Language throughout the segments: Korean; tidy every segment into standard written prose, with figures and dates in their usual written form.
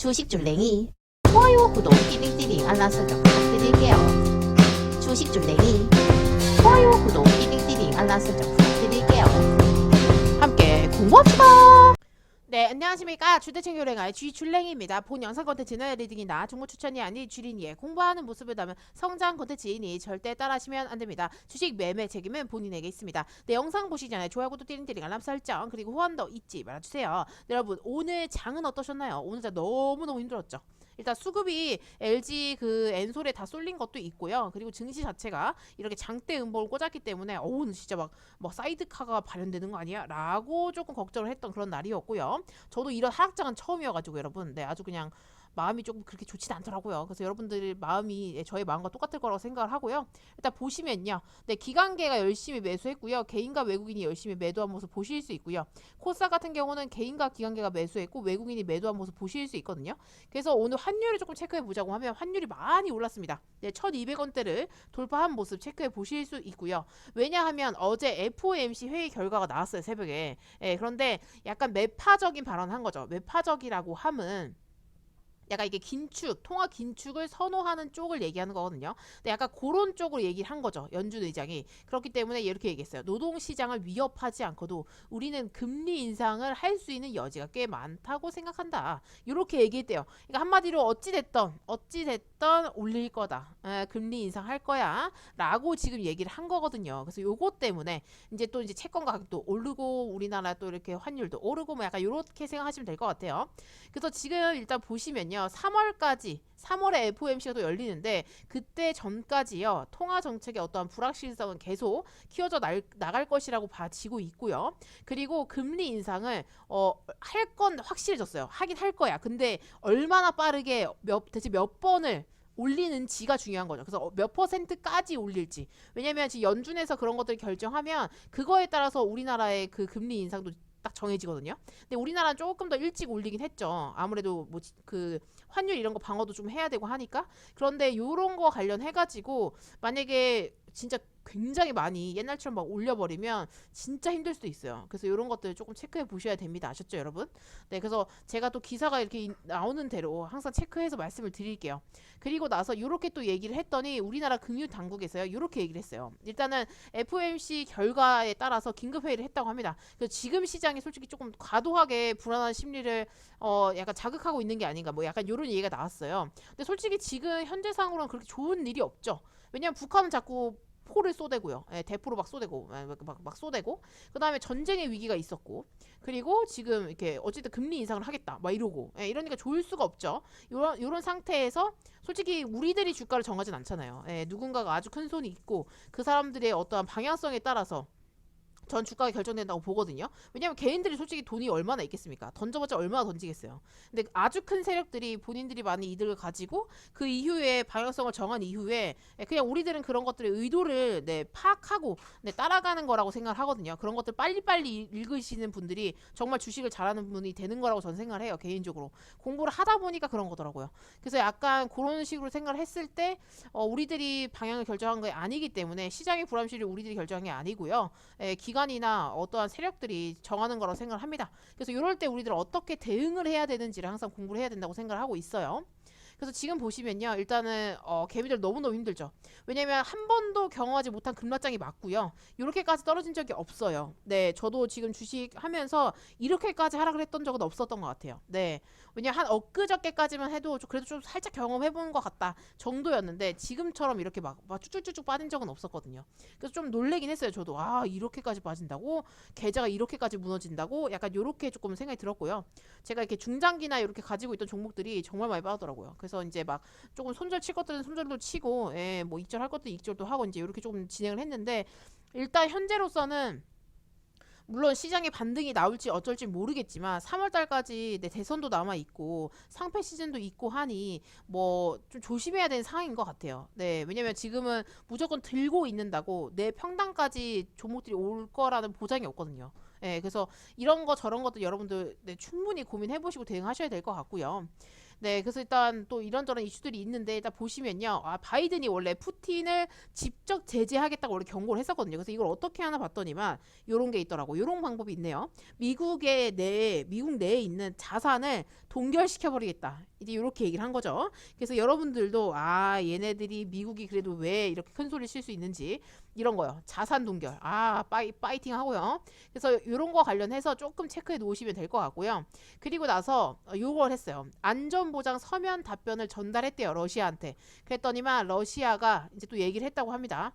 주식줄랭이 좋아요, 구독, 띠링띠링 알람 설정 부탁드릴게요. 주식줄랭이 좋아요, 구독, 띠링띠링 알람 설정 부탁드릴게요. 함께 공부합시다. 네, 안녕하십니까. 주대책요랭아의 쥐줄랭이입니다. 본 영상 컨텐츠는 리딩이나 정보 추천이 아닌 주린이의 공부하는 모습을 담은 성장 컨텐츠이니 절대 따라하시면 안됩니다. 주식 매매 책임은 본인에게 있습니다. 네, 영상 보시기 전에 좋아요, 구독, 띠링띠링 알람 설정 그리고 후원도 잊지 말아주세요. 네, 여러분 오늘 장은 어떠셨나요? 오늘 진짜 너무너무 힘들었죠. 일단 수급이 LG 그 엔솔에 다 쏠린 것도 있고요. 그리고 증시 자체가 이렇게 장대 음봉을 꽂았기 때문에 오늘 진짜 막 뭐 사이드카가 발현되는 거 아니야? 라고 조금 걱정을 했던 그런 날이었고요. 저도 이런 하락장은 처음이어가지고 여러분, 네, 아주 그냥 마음이 조금 그렇게 좋지는 않더라고요. 그래서 여러분들 마음이 저의 마음과 똑같을 거라고 생각을 하고요. 일단 보시면요, 네, 기관계가 열심히 매수했고요. 개인과 외국인이 열심히 매도한 모습 보실 수 있고요. 코스닥 같은 경우는 개인과 기관계가 매수했고 외국인이 매도한 모습 보실 수 있거든요. 그래서 오늘 환율을 조금 체크해 보자고 하면 환율이 많이 올랐습니다. 네, 1200원대를 돌파한 모습 체크해 보실 수 있고요. 왜냐하면 어제 FOMC 회의 결과가 나왔어요, 새벽에. 네, 그런데 약간 매파적인 발언을 한 거죠. 매파적이라고 함은 약간 이게 긴축, 통화 긴축을 선호하는 쪽을 얘기하는 거거든요. 근데 약간 그런 쪽으로 얘기를 한 거죠, 연준 의장이. 그렇기 때문에 이렇게 얘기했어요. 노동시장을 위협하지 않고도 우리는 금리 인상을 할 수 있는 여지가 꽤 많다고 생각한다. 이렇게 얘기했대요. 그러니까 한마디로 어찌됐던 올릴 거다. 금리 인상할 거야. 라고 지금 얘기를 한 거거든요. 그래서 요것 때문에 이제 또 이제 채권 가격도 오르고 우리나라 또 이렇게 환율도 오르고 뭐 약간 이렇게 생각하시면 될 것 같아요. 그래서 지금 일단 보시면요, 3월에 FOMC가 또 열리는데 그때 전까지요, 통화 정책의 어떠한 불확실성은 계속 키워져 나갈 것이라고 봐지고 있고요. 그리고 금리 인상을 할 건 확실해졌어요. 하긴 할 거야. 근데 얼마나 빠르게 대체 몇 번을 올리는지가 중요한 거죠. 그래서 몇 퍼센트까지 올릴지. 왜냐면 지금 연준에서 그런 것들을 결정하면 그거에 따라서 우리나라의 그 금리 인상도 딱 정해지거든요. 근데 우리나라는 조금 더 일찍 올리긴 했죠. 아무래도 뭐 그 환율 이런 거 방어도 좀 해야 되고 하니까. 그런데 요런 거 관련해 가지고 만약에 진짜 굉장히 많이 옛날처럼 막 올려버리면 진짜 힘들 수도 있어요. 그래서 이런 것들 조금 체크해 보셔야 됩니다. 아셨죠, 여러분? 네, 그래서 제가 또 기사가 이렇게 나오는 대로 항상 체크해서 말씀을 드릴게요. 그리고 나서 이렇게 또 얘기를 했더니 우리나라 금융 당국에서요, 이렇게 얘기를 했어요. 일단은 FOMC 결과에 따라서 긴급 회의를 했다고 합니다. 그래서 지금 시장이 솔직히 조금 과도하게 불안한 심리를 약간 자극하고 있는 게 아닌가, 뭐 약간 이런 얘기가 나왔어요. 근데 솔직히 지금 현재 상으로는 그렇게 좋은 일이 없죠. 왜냐면 북한은 자꾸 포를 쏘대고요. 예, 대포로 막 쏘대고, 막 쏘대고. 그 다음에 전쟁의 위기가 있었고, 그리고 지금 이렇게 어쨌든 금리 인상을 하겠다, 막 이러고, 예, 이러니까 좋을 수가 없죠. 요런 상태에서 솔직히 우리들이 주가를 정하진 않잖아요. 예, 누군가가 아주 큰 손이 있고 그 사람들의 어떠한 방향성에 따라서 전 주가가 결정된다고 보거든요. 왜냐면 개인들이 솔직히 돈이 얼마나 있겠습니까? 던져봤자 얼마나 던지겠어요. 근데 아주 큰 세력들이 본인들이 많은 이득을 가지고 그 이후에 방향성을 정한 이후에 그냥 우리들은 그런 것들의 의도를, 네, 파악하고, 네, 따라가는 거라고 생각을 하거든요. 그런 것들 빨리빨리 읽으시는 분들이 정말 주식을 잘하는 분이 되는 거라고 전 생각을 해요. 개인적으로 공부를 하다 보니까 그런 거더라고요. 그래서 약간 그런 식으로 생각을 했을 때 우리들이 방향을 결정한 게 아니기 때문에 시장의 불안실이 우리들이 결정한 게 아니고요. 기관이나 어떠한 세력들이 정하는 거라고 생각을 합니다. 그래서 이럴 때 우리들 어떻게 대응을 해야 되는지를 항상 공부를 해야 된다고 생각을 하고 있어요. 그래서 지금 보시면요, 일단은 개미들 너무너무 힘들죠. 왜냐면 한 번도 경험하지 못한 급락장이 맞고요, 이렇게까지 떨어진 적이 없어요. 네, 저도 지금 주식 하면서 이렇게까지 하락을 했던 적은 없었던 것 같아요. 네, 왜냐 한 엊그저께까지만 해도 그래도 좀 살짝 경험해본 것 같다 정도였는데 지금처럼 이렇게 막 쭉쭉쭉 빠진 적은 없었거든요. 그래서 좀 놀래긴 했어요. 저도 이렇게까지 빠진다고, 계좌가 이렇게까지 무너진다고, 약간 이렇게 조금 생각이 들었고요. 제가 이렇게 중장기나 이렇게 가지고 있던 종목들이 정말 많이 빠졌더라고요. 그래서 이제 막 조금 손절 칠 것들은 손절도 치고, 예, 뭐 익절할 것도 익절도 하고 이제 이렇게 조금 진행을 했는데, 일단 현재로서는 물론 시장에 반등이 나올지 어쩔지 모르겠지만 3월달까지 내 대선도 남아있고 상패 시즌도 있고 하니 뭐 좀 조심해야 되는 상황인 것 같아요. 네, 왜냐면 지금은 무조건 들고 있는다고 내 평단까지 종목들이 올 거라는 보장이 없거든요. 네, 그래서 이런 거 저런 것도 여러분들, 네, 충분히 고민해보시고 대응하셔야 될 것 같고요. 네, 그래서 일단 또 이런저런 이슈들이 있는데 일단 보시면요. 바이든이 원래 푸틴을 직접 제재하겠다고 원래 경고를 했었거든요. 그래서 이걸 어떻게 하나 봤더니만 요런 게 있더라고. 요런 방법이 있네요. 미국 내에 있는 자산을 동결시켜 버리겠다. 이제 이렇게 얘기를 한 거죠. 그래서 여러분들도 얘네들이 미국이 그래도 왜 이렇게 큰 소리를 칠 수 있는지 이런 거요. 자산 동결. 파이팅 하고요. 그래서 이런 거 관련해서 조금 체크해 놓으시면 될 것 같고요. 그리고 나서 요걸 했어요. 안전보장 서면 답변을 전달했대요. 러시아한테. 그랬더니만 러시아가 이제 또 얘기를 했다고 합니다.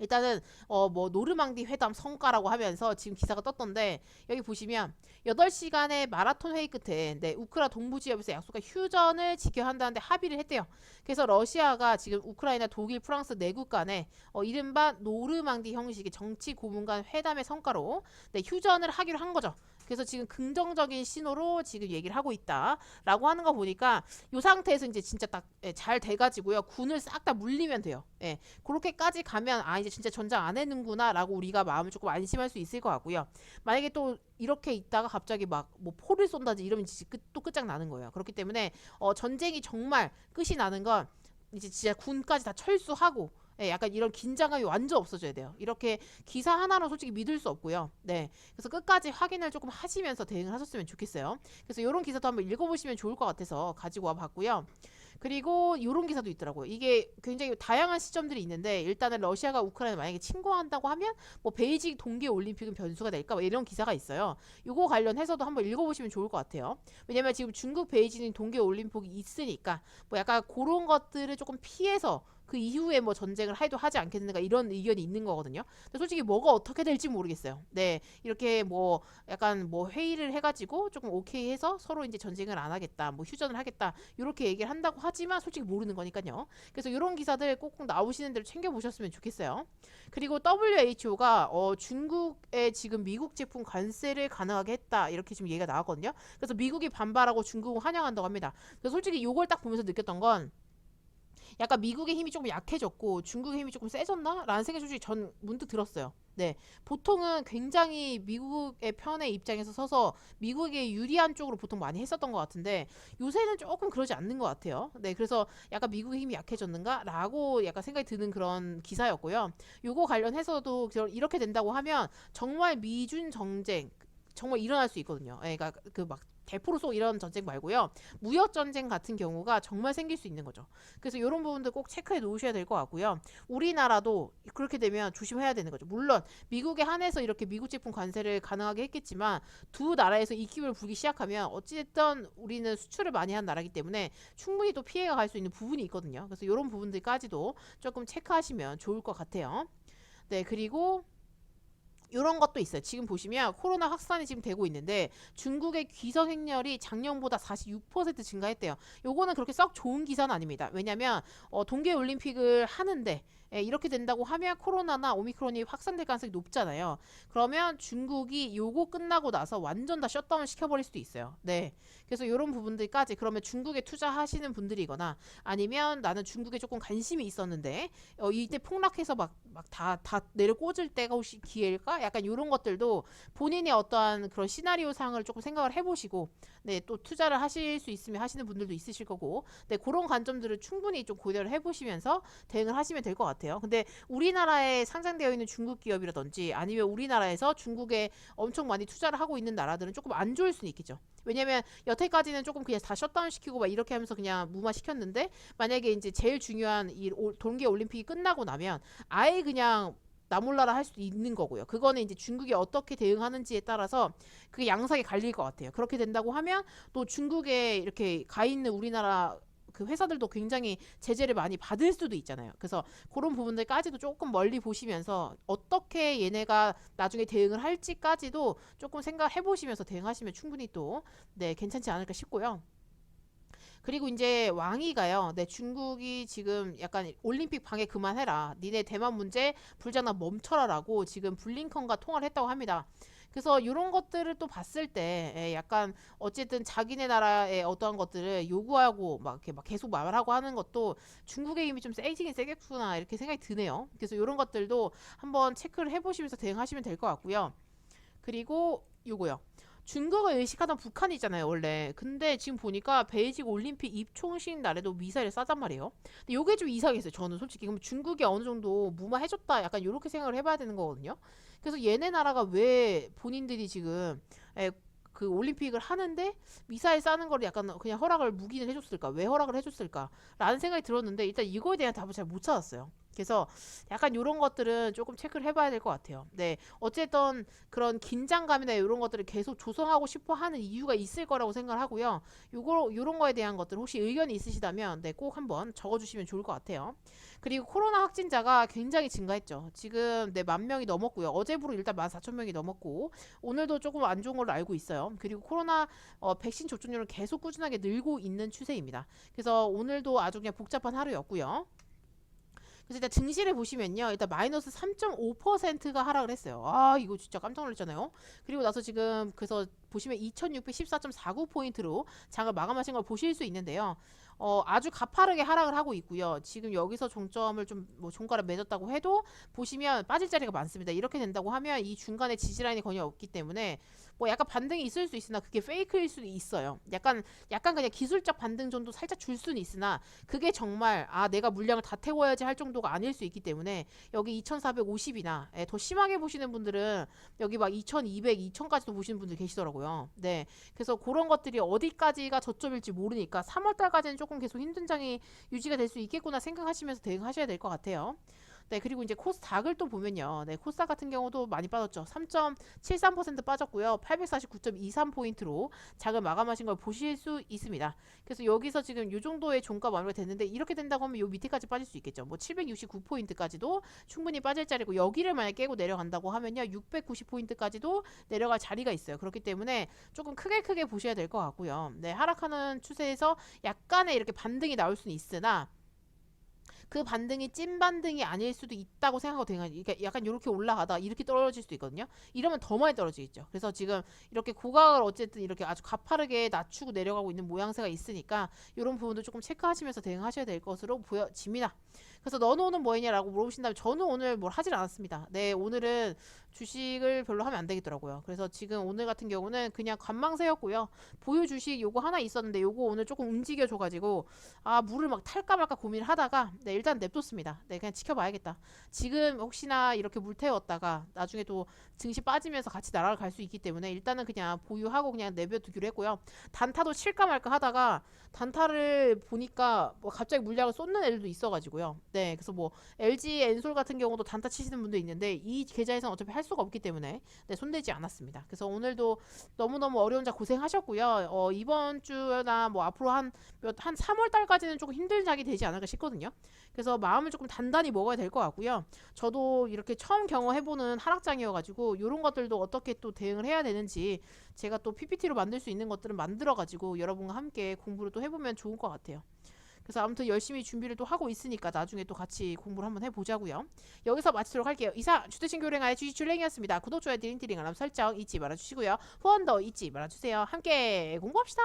일단은 뭐 노르망디 회담 성과라고 하면서 지금 기사가 떴던데 여기 보시면 8시간의 마라톤 회의 끝에 우크라 동부 지역에서 약속한 휴전을 지켜야 한다는데 합의를 했대요. 그래서 러시아가 지금 우크라이나, 독일, 프랑스 4국 간에 이른바 노르망디 형식의 정치 고문 간 회담의 성과로 휴전을 하기로 한 거죠. 그래서 지금 긍정적인 신호로 지금 얘기를 하고 있다라고 하는 거 보니까 이 상태에서 이제 진짜 딱 잘 돼가지고요. 군을 싹 다 물리면 돼요. 예, 그렇게까지 가면 이제 진짜 전장 안 해는구나라고 우리가 마음을 조금 안심할 수 있을 것 같고요. 만약에 또 이렇게 있다가 갑자기 막 뭐 포를 쏜다든지 이러면 진짜 또 끝장나는 거예요. 그렇기 때문에 전쟁이 정말 끝이 나는 건 이제 진짜 군까지 다 철수하고 약간 이런 긴장감이 완전 없어져야 돼요. 이렇게 기사 하나로 솔직히 믿을 수 없고요. 네, 그래서 끝까지 확인을 조금 하시면서 대응을 하셨으면 좋겠어요. 그래서 이런 기사도 한번 읽어보시면 좋을 것 같아서 가지고 와봤고요. 그리고 이런 기사도 있더라고요. 이게 굉장히 다양한 시점들이 있는데 일단은 러시아가 우크라이나 만약에 침공한다고 하면 뭐 베이징 동계 올림픽은 변수가 될까 뭐 이런 기사가 있어요. 이거 관련해서도 한번 읽어보시면 좋을 것 같아요. 왜냐면 지금 중국 베이징 동계 올림픽이 있으니까 뭐 약간 그런 것들을 조금 피해서 그 이후에 뭐 전쟁을 해도 하지 않겠는가 이런 의견이 있는 거거든요. 근데 솔직히 뭐가 어떻게 될지 모르겠어요. 네, 이렇게 뭐 약간 뭐 회의를 해가지고 조금 오케이 해서 서로 이제 전쟁을 안 하겠다, 뭐 휴전을 하겠다 이렇게 얘기를 한다고 하지만 솔직히 모르는 거니까요. 그래서 이런 기사들 꼭꼭 나오시는 대로 챙겨 보셨으면 좋겠어요. 그리고 WHO가 중국에 지금 미국 제품 관세를 가능하게 했다 이렇게 지금 얘기가 나왔거든요. 그래서 미국이 반발하고 중국은 환영한다고 합니다. 그래서 솔직히 이걸 딱 보면서 느꼈던 건 약간 미국의 힘이 조금 약해졌고 중국의 힘이 조금 세졌나? 라는 생각이 솔직히 전 문득 들었어요. 네, 보통은 굉장히 미국의 편의 입장에서 서서 미국에 유리한 쪽으로 보통 많이 했었던 것 같은데 요새는 조금 그러지 않는 것 같아요. 네, 그래서 약간 미국의 힘이 약해졌는가? 라고 약간 생각이 드는 그런 기사였고요. 요거 관련해서도 이렇게 된다고 하면 정말 미중 정쟁 정말 일어날 수 있거든요. 그러니까 그 막 대포로 쏘 이런 전쟁 말고요. 무역 전쟁 같은 경우가 정말 생길 수 있는 거죠. 그래서 이런 부분들 꼭 체크해 놓으셔야 될 것 같고요. 우리나라도 그렇게 되면 조심해야 되는 거죠. 물론 미국에 한해서 이렇게 미국 제품 관세를 가능하게 했겠지만 두 나라에서 입김을 불기 시작하면 어찌됐든 우리는 수출을 많이 한 나라이기 때문에 충분히 또 피해가 갈 수 있는 부분이 있거든요. 그래서 이런 부분들까지도 조금 체크하시면 좋을 것 같아요. 네, 그리고 이런 것도 있어요. 지금 보시면 코로나 확산이 지금 되고 있는데 중국의 귀성 행렬이 작년보다 46% 증가했대요. 요거는 그렇게 썩 좋은 기사는 아닙니다. 왜냐면 동계 올림픽을 하는데 이렇게 된다고 하면 코로나나 오미크론이 확산될 가능성이 높잖아요. 그러면 중국이 요거 끝나고 나서 완전 다 셧다운 시켜버릴 수도 있어요. 네. 그래서 이런 부분들까지 그러면 중국에 투자하시는 분들이거나 아니면 나는 중국에 조금 관심이 있었는데 이때 폭락해서 막 다 내려 꽂을 때가 혹시 기회일까? 약간 이런 것들도 본인의 어떠한 그런 시나리오 상을 조금 생각을 해보시고 네, 또 투자를 하실 수 있으면 하시는 분들도 있으실 거고 네, 그런 관점들을 충분히 좀 고려를 해보시면서 대응을 하시면 될 것 같아요. 근데 우리나라에 상장되어 있는 중국 기업이라든지 아니면 우리나라에서 중국에 엄청 많이 투자를 하고 있는 나라들은 조금 안 좋을 수는 있겠죠. 왜냐면 여태까지는 조금 그냥 다 셧다운 시키고 막 이렇게 하면서 그냥 무마 시켰는데 만약에 이제 제일 중요한 이 동계 올림픽이 끝나고 나면 아예 그냥 나몰라라 할 수도 있는 거고요. 그거는 이제 중국이 어떻게 대응하는지에 따라서 그게 양상이 갈릴 것 같아요. 그렇게 된다고 하면 또 중국에 이렇게 가 있는 우리나라 그 회사들도 굉장히 제재를 많이 받을 수도 있잖아요. 그래서 그런 부분들까지도 조금 멀리 보시면서 어떻게 얘네가 나중에 대응을 할지까지도 조금 생각해 보시면서 대응하시면 충분히 또 네, 괜찮지 않을까 싶고요. 그리고 이제 왕이가요. 네, 중국이 지금 약간 올림픽 방해 그만해라. 니네 대만 문제 불장난 멈춰라라고 지금 블링컨과 통화를 했다고 합니다. 그래서 이런 것들을 또 봤을 때 약간 어쨌든 자기네 나라의 어떠한 것들을 요구하고 막 이렇게 막 계속 말하고 하는 것도 중국의 힘이 좀 세지긴 세겠구나 이렇게 생각이 드네요. 그래서 이런 것들도 한번 체크를 해보시면서 대응하시면 될 것 같고요. 그리고 요거요. 중국을 의식하던 북한이잖아요 원래. 근데 지금 보니까 베이징 올림픽 입총식 날에도 미사일을 쐈단 말이에요. 근데 요게 좀 이상했어요 저는 솔직히. 그럼 중국이 어느 정도 무마해줬다 약간 요렇게 생각을 해봐야 되는 거거든요. 그래서 얘네 나라가 왜 본인들이 지금 그 올림픽을 하는데 미사일 쏴는 거를 약간 그냥 허락을 묵인을 해줬을까? 왜 허락을 해줬을까? 라는 생각이 들었는데 일단 이거에 대한 답을 잘 못 찾았어요. 그래서 약간 이런 것들은 조금 체크를 해봐야 될 것 같아요. 네, 어쨌든 그런 긴장감이나 이런 것들을 계속 조성하고 싶어 하는 이유가 있을 거라고 생각을 하고요. 요런 거에 대한 것들 혹시 의견이 있으시다면 네, 꼭 한번 적어주시면 좋을 것 같아요. 그리고 코로나 확진자가 굉장히 증가했죠. 지금 네, 10,000명이 넘었고요. 어제부로 일단 14,000명이 넘었고 오늘도 조금 안 좋은 걸로 알고 있어요. 그리고 코로나 백신 접종률은 계속 꾸준하게 늘고 있는 추세입니다. 그래서 오늘도 아주 그냥 복잡한 하루였고요. 그래서 일단 증시를 보시면요. 일단 마이너스 3.5%가 하락을 했어요. 아, 이거 진짜 깜짝 놀랐잖아요. 그리고 나서 지금 그래서 보시면 2614.49포인트로 장을 마감하신 걸 보실 수 있는데요. 아주 가파르게 하락을 하고 있고요. 지금 여기서 종점을 좀 뭐 종가를 맺었다고 해도 보시면 빠질 자리가 많습니다. 이렇게 된다고 하면 이 중간에 지지라인이 거의 없기 때문에 뭐 약간 반등이 있을 수 있으나 그게 페이크일 수도 있어요. 약간 그냥 기술적 반등 정도 살짝 줄 수는 있으나 그게 정말 내가 물량을 다 태워야지 할 정도가 아닐 수 있기 때문에 여기 2450이나 더 심하게 보시는 분들은 여기 막 2200, 2000까지도 보시는 분들 계시더라고요. 네. 그래서 그런 것들이 어디까지가 저점일지 모르니까 3월달까지는 조금 계속 힘든 장이 유지가 될 수 있겠구나 생각하시면서 대응하셔야 될 것 같아요. 네, 그리고 이제 코스닥을 또 보면요. 네, 코스닥 같은 경우도 많이 빠졌죠. 3.73% 빠졌고요. 849.23포인트로 장을 마감하신 걸 보실 수 있습니다. 그래서 여기서 지금 이 정도의 종가 마무리가 됐는데 이렇게 된다고 하면 요 밑에까지 빠질 수 있겠죠. 뭐 769포인트까지도 충분히 빠질 자리고 여기를 만약 깨고 내려간다고 하면요. 690포인트까지도 내려갈 자리가 있어요. 그렇기 때문에 조금 크게 보셔야 될 것 같고요. 네, 하락하는 추세에서 약간의 이렇게 반등이 나올 수는 있으나 그 반등이 찐 반등이 아닐 수도 있다고 생각하고 되는 거예요. 그러니까 약간 이렇게 올라가다 이렇게 떨어질 수도 있거든요. 이러면 더 많이 떨어지겠죠. 그래서 지금 이렇게 고각을 어쨌든 이렇게 아주 가파르게 낮추고 내려가고 있는 모양새가 있으니까 이런 부분도 조금 체크하시면서 대응하셔야 될 것으로 보여집니다. 그래서 너는 오늘 뭐 했냐라고 물어보신다면 저는 오늘 뭘 하질 않았습니다. 네, 오늘은 주식을 별로 하면 안 되겠더라고요. 그래서 지금 오늘 같은 경우는 그냥 관망세였고요. 보유 주식 요거 하나 있었는데 요거 오늘 조금 움직여줘가지고 물을 막 탈까 말까 고민을 하다가 네, 일단 냅뒀습니다. 네, 그냥 지켜봐야겠다. 지금 혹시나 이렇게 물 태웠다가 나중에 또 증시 빠지면서 같이 날아갈 수 있기 때문에 일단은 그냥 보유하고 그냥 내버려두기로 했고요. 단타도 칠까 말까 하다가 단타를 보니까 뭐 갑자기 물량을 쏟는 애들도 있어가지고요. 네, 그래서 뭐 LG 엔솔 같은 경우도 단타 치시는 분도 있는데 이 계좌에서는 어차피 할 수가 없기 때문에 네, 손대지 않았습니다. 그래서 오늘도 너무너무 어려운 자 고생하셨고요. 이번 주나 뭐 앞으로 한 3월 달까지는 조금 힘든 작이 되지 않을까 싶거든요. 그래서 마음을 조금 단단히 먹어야 될 것 같고요. 저도 이렇게 처음 경험해보는 하락장이어가지고 이런 것들도 어떻게 또 대응을 해야 되는지 제가 또 PPT로 만들 수 있는 것들을 만들어가지고 여러분과 함께 공부를 또 해보면 좋을 것 같아요. 그래서 아무튼 열심히 준비를 또 하고 있으니까 나중에 또 같이 공부를 한번 해보자고요. 여기서 마치도록 할게요. 이상 주대신 교랭아의 주식줄랭이었습니다. 구독, 좋아요, 디링디링 알람 설정 잊지 말아주시고요. 후원도 잊지 말아주세요. 함께 공부합시다.